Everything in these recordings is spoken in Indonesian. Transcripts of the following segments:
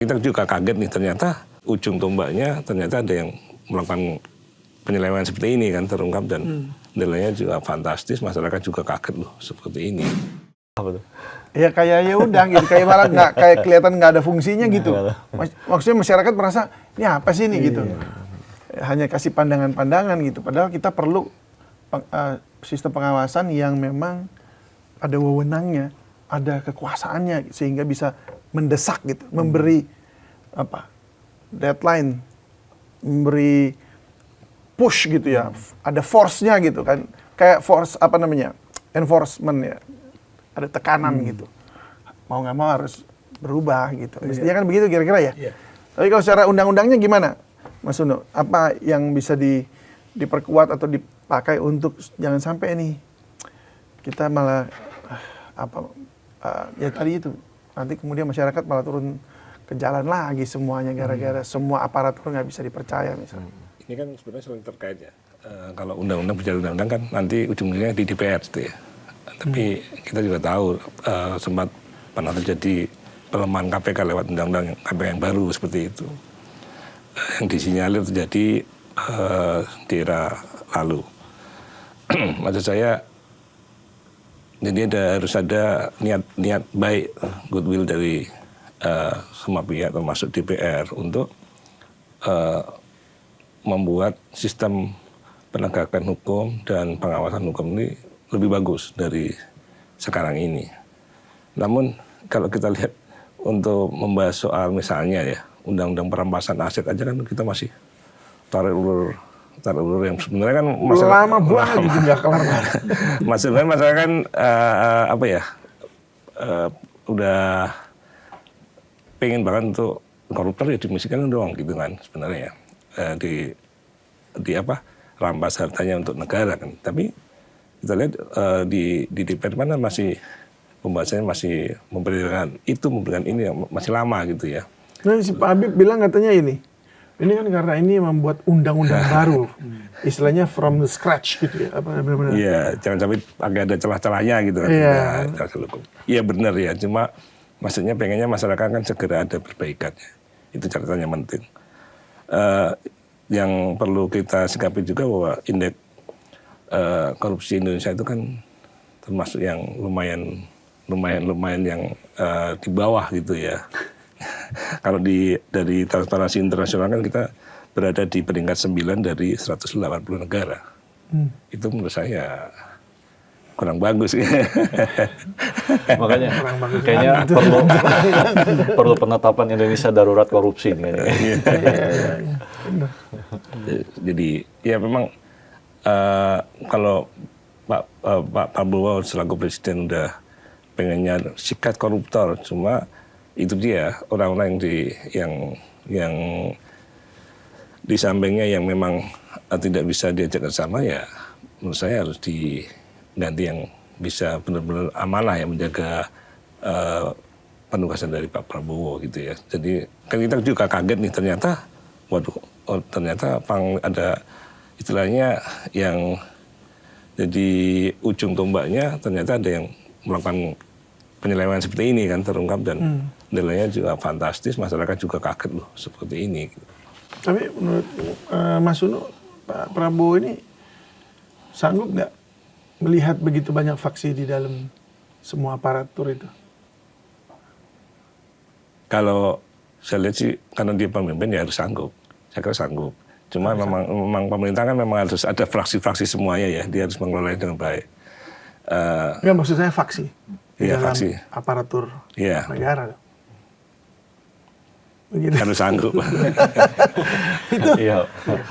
Kita juga kaget nih, ternyata ujung tombaknya ternyata ada yang melakukan penyelewengan seperti ini kan, terungkap dan nilainya juga fantastis, masyarakat juga kaget loh seperti ini. Apa tuh? Ya kayak ya udah gitu, kayak malah nggak kayak kelihatan nggak ada fungsinya gitu. Maksudnya masyarakat merasa ini apa sih ini gitu. Hanya kasih pandangan-pandangan gitu. Padahal kita perlu sistem pengawasan yang memang ada wewenangnya, ada kekuasaannya sehingga bisa mendesak gitu, memberi deadline, memberi push gitu ya, ada force-nya gitu kan, kayak force enforcement ya, ada tekanan gitu, mau nggak mau harus berubah gitu. Mestinya kan begitu kira-kira ya. Tapi kalau secara undang-undangnya gimana, Mas Uno? Apa yang bisa diperkuat atau dipakai untuk jangan sampai nih kita malah ya tadi itu nanti kemudian masyarakat malah turun ke jalan lagi semuanya gara-gara semua aparatur nggak bisa dipercaya misalnya. Ini kan sebenarnya sering terkait ya. Kalau undang-undang bicara undang-undang kan nanti ujungnya di DPR gitu ya. Tapi kita juga tahu sempat pernah terjadi pelemahan KPK lewat undang-undang KPK yang baru seperti itu. Yang disinyalir terjadi di era lalu. Maksud saya, jadi harus ada niat baik, goodwill dari semua pihak termasuk DPR untuk membuat sistem penegakan hukum dan pengawasan hukum ini lebih bagus dari sekarang ini. Namun kalau kita lihat untuk membahas soal misalnya ya undang-undang perampasan aset aja kan kita masih tarik ulur yang sebenarnya kan lama banget gitu nggak kelar. Maksudnya masalah kan udah pengen banget untuk koruptor ya dimisikan doang gitu kan sebenarnya ya. Rampas hartanya untuk negara kan. Tapi kita lihat di DPR mana masih pembahasannya masih memberikan ini masih lama gitu ya. Nah, si Pak Habib bilang katanya ini kan karena ini membuat undang-undang baru, istilahnya from the scratch gitu ya, benar-benar. Iya, jangan sampai agak ada celah-celahnya gitu kan. Iya benar ya, cuma maksudnya pengennya masyarakat kan segera ada perbaikannya. Itu catatannya penting. Yang perlu kita sikapi juga bahwa indeks korupsi Indonesia itu kan termasuk yang lumayan yang di bawah gitu ya. Kalau dari Transparansi Internasional kan kita berada di peringkat 9 dari 180 negara. Itu menurut saya kurang bagus. Makanya kayaknya perlu penetapan Indonesia darurat korupsi nih. Jadi ya memang kalau Pak Prabowo selaku presiden udah pengennya sikat koruptor, cuma itu dia orang-orang yang di sampingnya yang memang tidak bisa diajak bersama ya menurut saya harus diganti yang bisa benar-benar amanah yang menjaga penugasan dari Pak Prabowo gitu ya. Jadi kan kita juga kaget nih ternyata ternyata ada istilahnya yang jadi ujung tombaknya ternyata ada yang melakukan penyelewengan seperti ini kan, terungkap dan nilainya juga fantastis, masyarakat juga kaget loh seperti ini. Tapi menurut Mas Uno, Pak Prabowo ini sanggup nggak melihat begitu banyak faksi di dalam semua aparatur itu? Kalau saya lihat sih karena dia pemimpin ya harus sanggup. Saya kira sanggup. Cuma memang pemerintah kan memang harus ada fraksi-fraksi semuanya ya, dia harus mengelolanya dengan baik. Enggak, maksud saya faksi. Iya, dalam faksi. Aparatur negara. Begitu. Harus sanggup. Iya,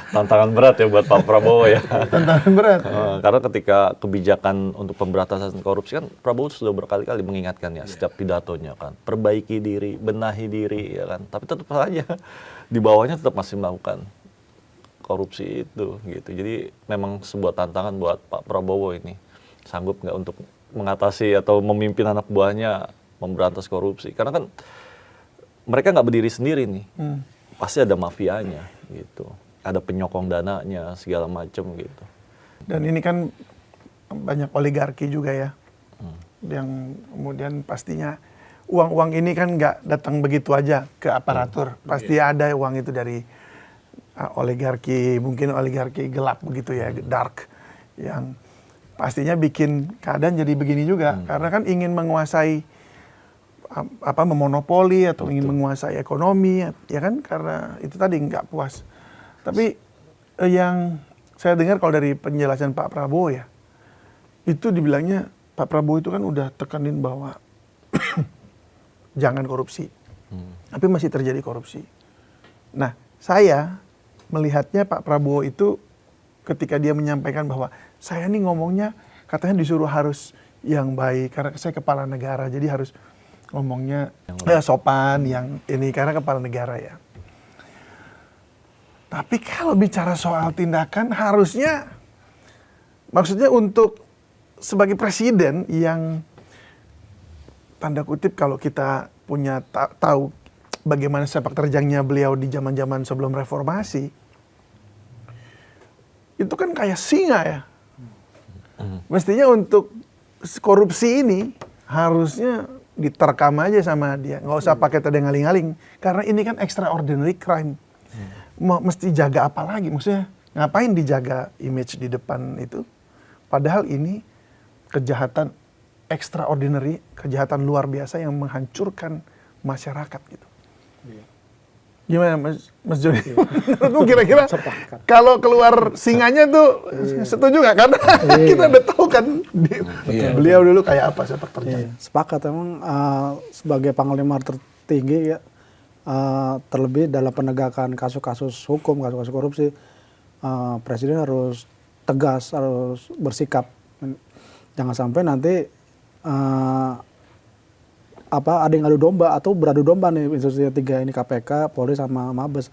tantangan berat ya buat Pak Prabowo ya. Tantangan berat. Karena ketika kebijakan untuk pemberantasan korupsi kan Prabowo sudah berkali-kali mengingatkan ya setiap pidatonya kan, perbaiki diri, benahi diri ya kan. Tapi tetap saja di bawahnya tetap masih melakukan korupsi itu gitu. Jadi memang sebuah tantangan buat Pak Prabowo ini. Sanggup nggak untuk mengatasi atau memimpin anak buahnya memberantas korupsi? Karena kan mereka nggak berdiri sendiri nih, pasti ada mafianya gitu, ada penyokong dananya segala macam gitu. Dan ini kan banyak oligarki juga ya, yang kemudian pastinya uang-uang ini kan nggak datang begitu aja ke aparatur. Pasti ada uang itu dari oligarki, mungkin oligarki gelap begitu ya, dark, yang pastinya bikin keadaan jadi begini juga. Karena kan ingin menguasai memonopoli atau ingin menguasai ekonomi, ya kan, karena itu tadi nggak puas. Tapi yang saya dengar kalau dari penjelasan Pak Prabowo ya, itu dibilangnya Pak Prabowo itu kan udah tekanin bahwa jangan korupsi, tapi masih terjadi korupsi. Nah, saya melihatnya Pak Prabowo itu ketika dia menyampaikan bahwa saya nih ngomongnya katanya disuruh harus yang baik karena saya kepala negara, jadi harus ngomongnya sopan yang ini karena kepala negara ya. Tapi kalau bicara soal tindakan harusnya maksudnya untuk sebagai presiden yang tanda kutip kalau kita punya tahu bagaimana sepak terjangnya beliau di zaman-zaman sebelum reformasi, itu kan kayak singa ya. Mestinya untuk korupsi ini harusnya diterkam aja sama dia, nggak usah pakai tanda ngaling-ngaling, karena ini kan extraordinary crime. Mesti jaga apa lagi? Maksudnya ngapain dijaga image di depan itu? Padahal ini kejahatan extraordinary, kejahatan luar biasa yang menghancurkan masyarakat gitu. Gimana Mas Joni? Menurutmu kira-kira kalau keluar singanya tuh setuju nggak? Karena kita udah tahu kan beliau dulu kayak apa sepak terjang. Sepakat emang sebagai panglima tertinggi ya, terlebih dalam penegakan kasus-kasus hukum, kasus-kasus korupsi, presiden harus tegas, harus bersikap. Jangan sampai nanti ada yang adu domba atau beradu domba nih institusi tiga ini, KPK, Polri sama Mabes.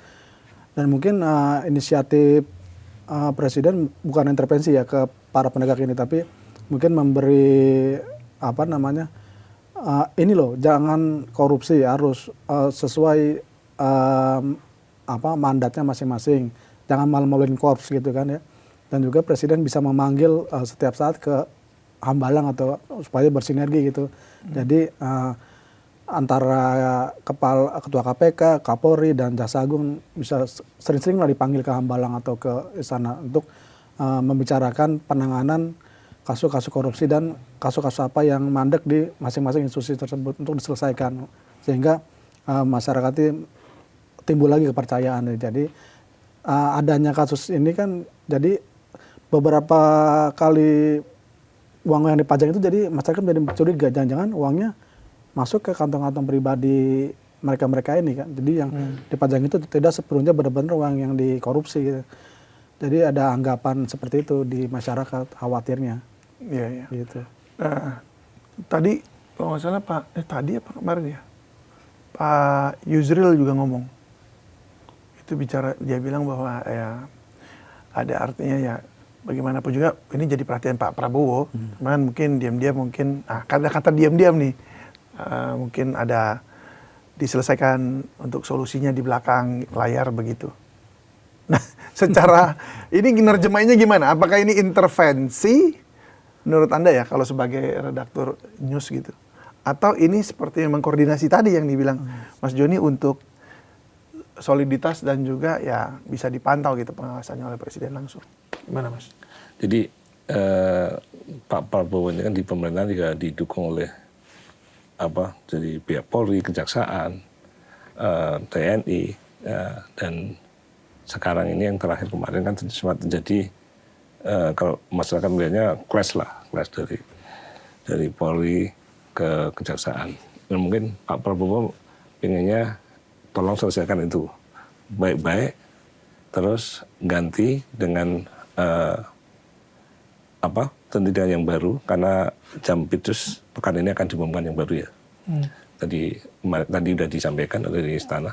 Dan mungkin inisiatif presiden bukan intervensi ya ke para penegak ini, tapi mungkin memberi ini loh, jangan korupsi, harus sesuai mandatnya masing-masing, jangan malu-maluin korps gitu kan ya. Dan juga presiden bisa memanggil setiap saat ke Hambalang atau supaya bersinergi gitu. Jadi antara ketua KPK, Kapolri dan Jaksa Agung bisa sering-sering lah dipanggil ke Hambalang atau ke istana untuk membicarakan penanganan kasus-kasus korupsi dan kasus-kasus apa yang mandek di masing-masing institusi tersebut untuk diselesaikan, sehingga masyarakat ini timbul lagi kepercayaan. Jadi adanya kasus ini kan jadi beberapa kali uang yang dipajang itu jadi masyarakat menjadi curiga, jangan-jangan uangnya masuk ke kantong-kantong pribadi mereka-mereka ini kan. Jadi yang dipajang itu tidak sepenuhnya benar-benar uang yang dikorupsi gitu. Jadi ada anggapan seperti itu di masyarakat, khawatirnya. Iya. Gitu. Nah, tadi kalau nggak salah tadi apa kemarin ya, Pak Yusril juga ngomong. Itu bicara, dia bilang bahwa ya ada artinya ya, bagaimanapun juga ini jadi perhatian Pak Prabowo. Cuman mungkin diam-diam kata-kata diam-diam nih mungkin ada diselesaikan untuk solusinya di belakang layar begitu. Nah, secara ini nerjemahnya gimana? Apakah ini intervensi menurut Anda ya kalau sebagai redaktur news gitu? Atau ini seperti memang koordinasi tadi yang dibilang Mas Joni untuk soliditas dan juga ya bisa dipantau gitu pengawasannya oleh presiden langsung. Gimana Mas? Jadi Pak Prabowo ini kan di pemerintahan juga didukung oleh jadi pihak Polri, Kejaksaan, TNI, dan sekarang ini yang terakhir kemarin kan sempat terjadi kalau masyarakat melihatnya clash dari Polri ke Kejaksaan. Dan mungkin Pak Prabowo pengennya tolong selesaikan itu baik-baik, terus ganti dengan dengan yang baru, karena jam Pitus pekan ini akan diumumkan yang baru ya. Tadi sudah disampaikan oleh istana,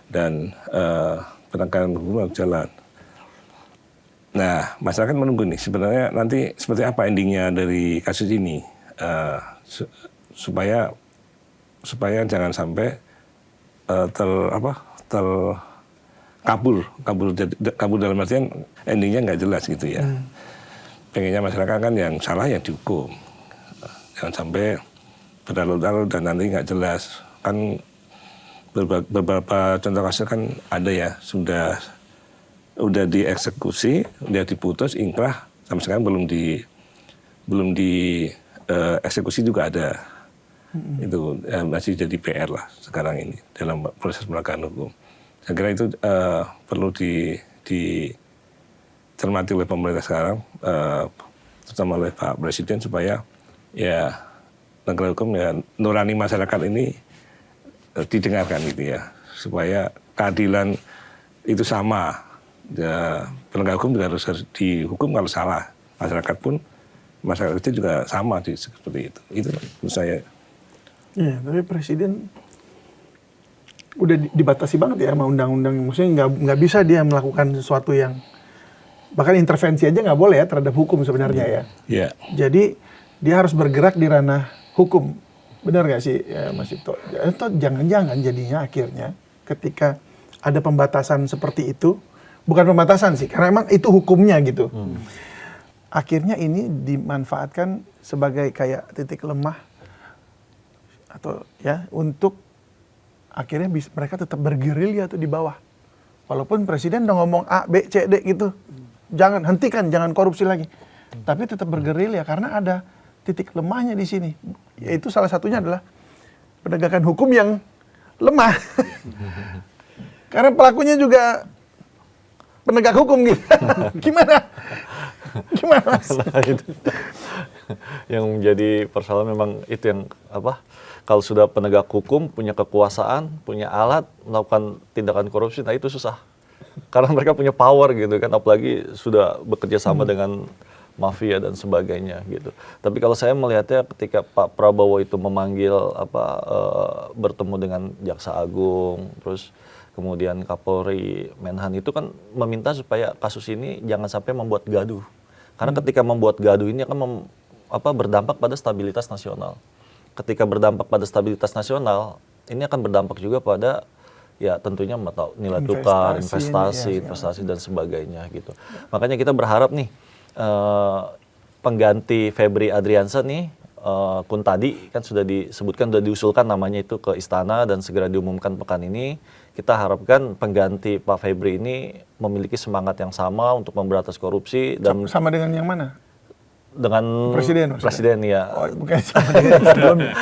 dan penegakan hukum harus jalan. Nah, masyarakat menunggu nih sebenarnya nanti seperti apa endingnya dari kasus ini, supaya jangan sampai kabur dalam artian endingnya nggak jelas gitu ya. Pengennya masyarakat kan yang salah yang dihukum, jangan sampai berlarut-larut dan nanti nggak jelas. Kan beberapa contoh kasus kan ada ya, udah dieksekusi, udah diputus, ingkrah, sampai sekarang belum di eksekusi juga ada. Itu masih jadi PR lah sekarang ini dalam proses penegakan hukum. Saya kira itu perlu dicermati oleh pemerintah sekarang, terutama oleh Pak Presiden, supaya ya negara hukum ya nurani masyarakat ini didengarkan gitu ya, supaya keadilan itu sama. Ya, penegak hukum juga harus dihukum kalau salah. Masyarakat itu juga sama seperti itu. Itu menurut saya. Iya, tapi Presiden udah dibatasi banget ya sama undang-undang. Maksudnya nggak bisa dia melakukan sesuatu yang bahkan intervensi aja nggak boleh ya terhadap hukum sebenarnya ya. Iya. Jadi dia harus bergerak di ranah hukum. Benar nggak sih ya, Mas Ito? Atau jangan-jangan jadinya akhirnya ketika ada pembatasan seperti itu, bukan pembatasan sih, karena emang itu hukumnya gitu. Akhirnya ini dimanfaatkan sebagai kayak titik lemah atau ya untuk akhirnya mereka tetap bergerilya tuh di bawah. Walaupun presiden udah ngomong A, B, C, D gitu. Jangan hentikan, jangan korupsi lagi. Tapi tetap bergerilya karena ada titik lemahnya di sini. Yaitu salah satunya adalah penegakan hukum yang lemah. Karena pelakunya juga penegak hukum gitu. Gimana? Gimana, Mas? Nah, itu yang menjadi persoalan memang itu yang apa? Kalau sudah penegak hukum punya kekuasaan, punya alat melakukan tindakan korupsi, nah itu susah. Karena mereka punya power gitu kan, apalagi sudah bekerja sama dengan mafia dan sebagainya gitu. Tapi kalau saya melihatnya ketika Pak Prabowo itu memanggil bertemu dengan Jaksa Agung, terus kemudian Kapolri, Menhan itu kan meminta supaya kasus ini jangan sampai membuat gaduh. Karena ketika membuat gaduh ini akan berdampak pada stabilitas nasional. Ketika berdampak pada stabilitas nasional, ini akan berdampak juga pada ya tentunya nilai tukar, investasi dan sebagainya gitu. Makanya kita berharap nih pengganti Febri Adriansyah nih, Kuntadi kan sudah disebutkan, sudah diusulkan namanya itu ke istana dan segera diumumkan pekan ini. Kita harapkan pengganti Pak Febri ini memiliki semangat yang sama untuk memberantas korupsi dan sama dengan yang mana? Dengan presiden ya. Oh, bukan sama dengan sebelumnya.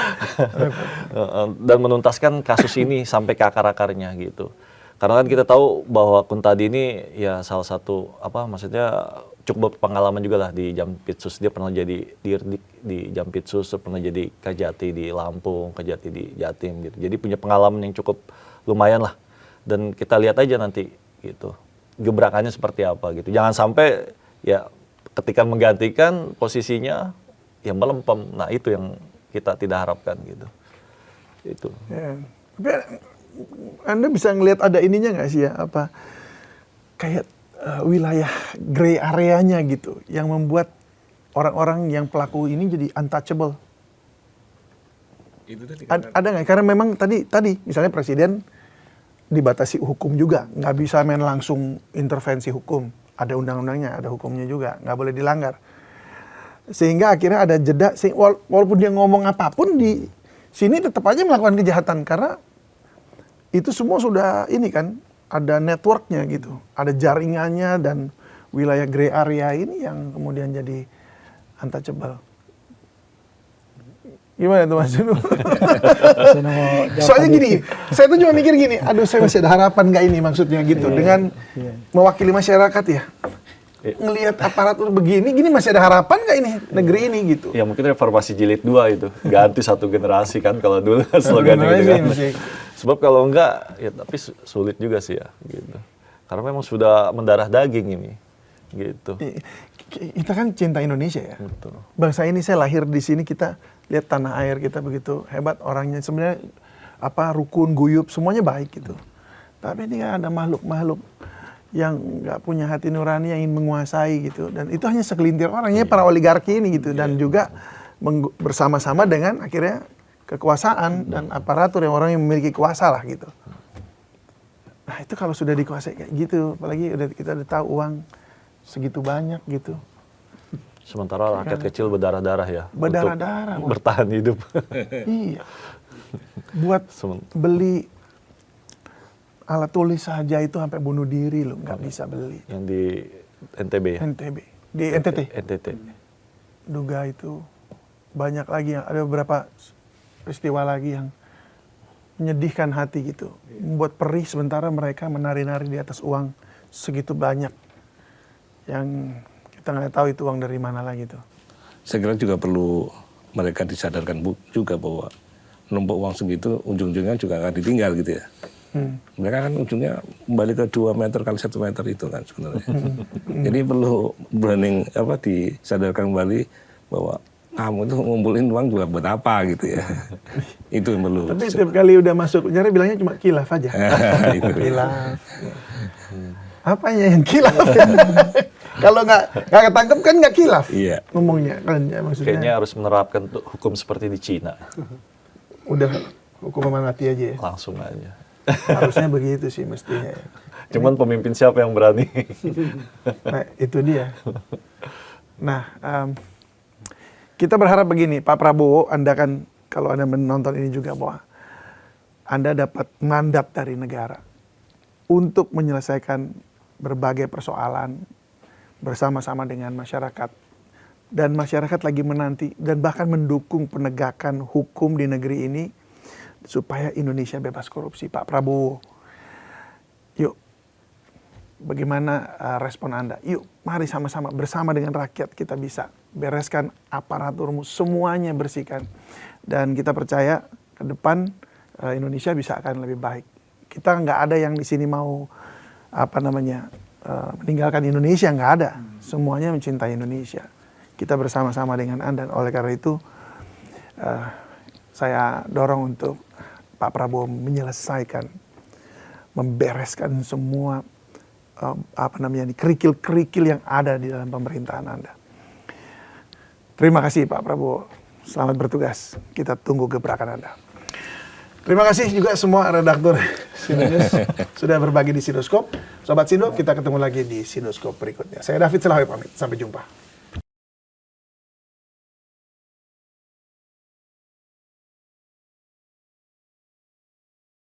Dan menuntaskan kasus ini sampai ke akar-akarnya gitu. Karena kan kita tahu bahwa Kuntadi ini ya salah satu maksudnya cukup pengalaman juga lah di Jampitsus. Dia pernah jadi dirdik di Jampitsus, pernah jadi Kajati di Lampung, Kajati di Jatim gitu. Jadi punya pengalaman yang cukup lumayan lah. Dan kita lihat aja nanti gitu gebrakannya seperti apa gitu. Jangan sampai ya ketika menggantikan posisinya ya melempem. Nah itu yang kita tidak harapkan gitu. Itu. Ya. Tapi Anda bisa ngelihat ada ininya nggak sih ya, kayak wilayah gray areanya gitu yang membuat orang-orang yang pelaku ini jadi untouchable. Itu Ada nggak? Karena memang tadi misalnya presiden dibatasi hukum juga, nggak bisa main langsung intervensi hukum. Ada undang-undangnya, ada hukumnya juga, nggak boleh dilanggar. Sehingga akhirnya ada jeda, walaupun dia ngomong apapun di sini tetap aja melakukan kejahatan karena itu semua sudah ini kan ada networknya gitu, ada jaringannya dan wilayah gray area ini yang kemudian jadi untouchable. Gimana tuh Mas Junu? Soalnya gini, saya tuh cuma mikir gini, aduh saya masih ada harapan nggak ini maksudnya gitu, dengan mewakili masyarakat ya. Ngelihat aparatur begini, gini masih ada harapan nggak ini negeri ini gitu? Ya mungkin reformasi jilid 2 itu, ganti satu generasi kan kalau dulu slogannya gitu kan. Sebab kalau enggak, ya tapi sulit juga sih ya gitu. Karena memang sudah mendarah daging ini gitu. Kita kan cinta Indonesia ya. Betul. Bangsa ini saya lahir di sini, kita lihat tanah air kita begitu hebat orangnya, sebenarnya rukun, guyup, semuanya baik gitu. Tapi ini kan ada makhluk-makhluk yang nggak punya hati nurani yang ingin menguasai gitu, dan itu hanya segelintir orangnya para oligarki ini gitu, dan juga bersama-sama dengan akhirnya kekuasaan dan aparatur yang orang yang memiliki kuasa lah gitu. Nah itu kalau sudah dikuasai kayak gitu, apalagi kita udah tahu uang segitu banyak gitu. Sementara rakyat kecil berdarah-darah ya. Berdarah-darah, untuk bertahan hidup. Iya. Buat Semen- beli alat tulis saja itu sampai bunuh diri loh, nggak bisa beli. Yang di NTB ya? NTB, di NTT. NTT. Duga itu banyak lagi, ada beberapa peristiwa lagi yang menyedihkan hati gitu. Membuat perih sementara mereka menari-nari di atas uang segitu banyak. Yang kita nggak tahu itu uang dari mana lagi tuh. Saya kira juga perlu mereka disadarkan juga bahwa numpuk uang segitu ujung-ujungnya juga akan ditinggal gitu ya. Mereka kan ujungnya kembali ke 2 meter kali 1 meter itu kan sebenarnya. Jadi perlu disadarkan kembali bahwa kamu itu ngumpulin uang juga buat apa gitu ya. Itu yang perlu. Tapi setiap kali udah masuk penjara bilangnya cuma kilaf aja. Itu. Kilaf. Apanya yang kilaf? Kalau nggak ketangkep kan nggak kilaf. Iya. Ngomongnya kan ya, maksudnya. Kayaknya harus menerapkan hukum seperti di Cina. Udah hukuman mati aja ya. Langsung aja. Harusnya begitu sih mestinya. Ya. Cuman pemimpin siapa yang berani? Nah itu dia. Nah kita berharap begini, Pak Prabowo, Anda kan kalau Anda menonton ini juga bahwa Anda dapat mandat dari negara untuk menyelesaikan berbagai persoalan bersama-sama dengan masyarakat. Dan masyarakat lagi menanti dan bahkan mendukung penegakan hukum di negeri ini supaya Indonesia bebas korupsi. Pak Prabowo, yuk bagaimana respon Anda? Yuk mari sama-sama bersama dengan rakyat kita bisa bereskan aparaturmu, semuanya bersihkan. Dan kita percaya ke depan Indonesia bisa akan lebih baik. Kita nggak ada yang di sini mau meninggalkan Indonesia, nggak ada. Semuanya mencintai Indonesia. Kita bersama-sama dengan Anda. Oleh karena itu saya dorong untuk Pak Prabowo menyelesaikan, membereskan semua kerikil-kerikil yang ada di dalam pemerintahan Anda. Terima kasih Pak Prabowo. Selamat bertugas. Kita tunggu gebrakan Anda. Terima kasih juga semua redaktur Sinews sudah berbagi di Sidoskop. Sobat Sindo, kita ketemu lagi di Sidoskop berikutnya. Saya David Selawi pamit. Sampai jumpa.